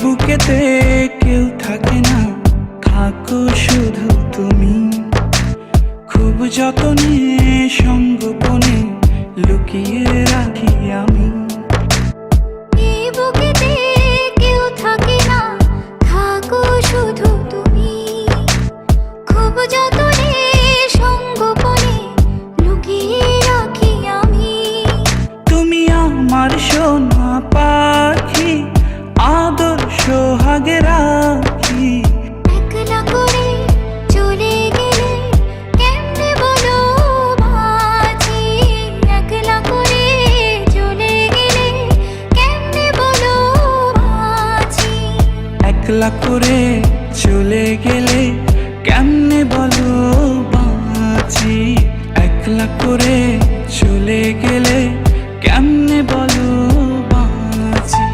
বুকেতে কেউ থাকে না, থাকো শুধু তুমি। খুব যতনে সঙ্গোপনে লুকিয়ে রাখি আমি। এই বুকেতে কেউ থাকে না, থাকো শুধু তুমি। খুব যতনে সঙ্গোপনে লুকিয়ে রাখি আমি। তুমি আমার সোনা পাখি, আদর সোহাগে রাখি। একলা করে চলে গেলে কেমনে বলো বাঁচি। একলা করে চলে গেলে কেমনে বলো বাঁচি। একলা করে চলে গেলে কেমনে বলো বাঁচি। একলা করে চলে গেলে কেমনে বলো বাঁচি।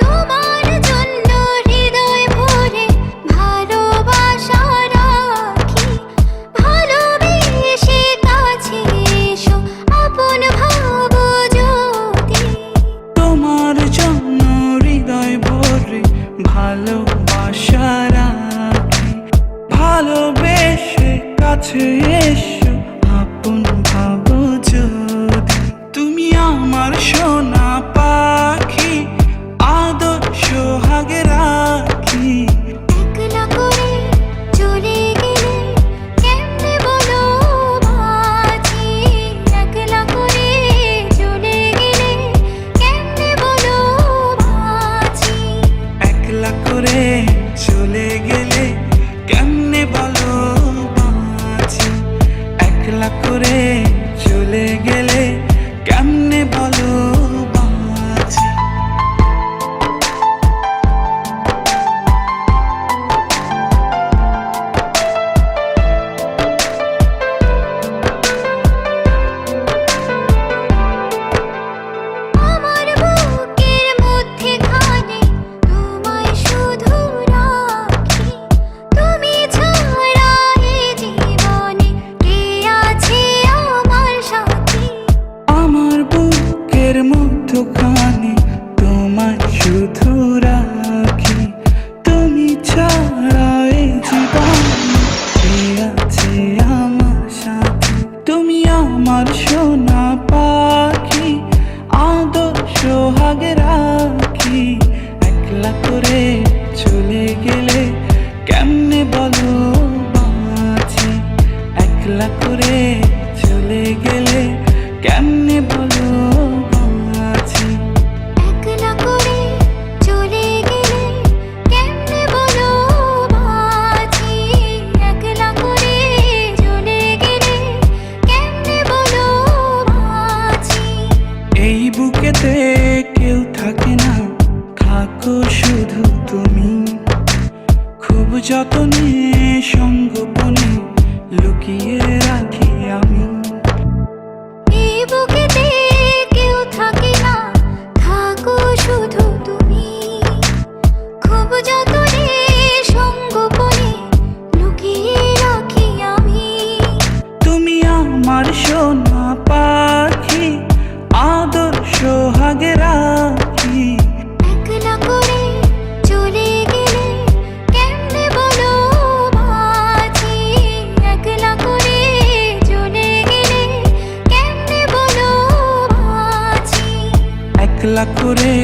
তোমার জন্য হৃদয় ভরে ভালোবাসা রাখি। ভালোবেসে কাছে এসো, আপন ভাবো যদি। তোমার জন্য হৃদয় ভরে ভালোবাসা রাখি। ভালোবেসে কাছে এসো, আপন ভাবো যদি। তুমি আমার সোনা পাখি, আদর সোহাগে রাখি। একলা করে চলে গেলে কেমনে বলো বাঁচি। একলা করে চলে গেলে কেমনে বলো বাঁচি। একলা করে চলে গেলে কেমনে বলো বাঁচি। একলা করে চলে গেলে কেমনে বলো বাঁচি। আমার বুকের মধ্যেখানে তোমায় শুধু রাখি। তুমি ছাড়া এ জীবনে কে আছে আমার সাথী। আমার বুকের মধ্যখানে তোমায় শুধু রাখি। তুমি ছাড়া এই জীবনে কে আছে আমার সাথে। তুমি আমার সোনা পাখি, আদর সোহাগে রাখি। একলা করে চলে গেলে কেমনে বলো বাঁচি। একলা করে চলে গেলে কেমনে বলো বাঁচি। একলা করে চলে গেলে কেমনে বলো বাঁচি। একলা করে চলে গেলে কেমনে বলো বাঁচি। এই বুকেতে কেউ থাকে না, থাকো শুধু তুমি। খুব যতনে সঙ্গোপনে লুকিয়ে রাখি আমি। এই বুকেতে কেউ থাকে না, থাকো শুধু তুমি। খুব যতনে সঙ্গোপনে লুকিয়ে রাখি আমি। তুমি আমার সোনা পাখি, আদর সোহাগে রাখি। একলা করে চলে গেলে কেমনে বলো বাঁচি। একলা করে চলে গেলে কেমনে বলো বাঁচি। একলা করে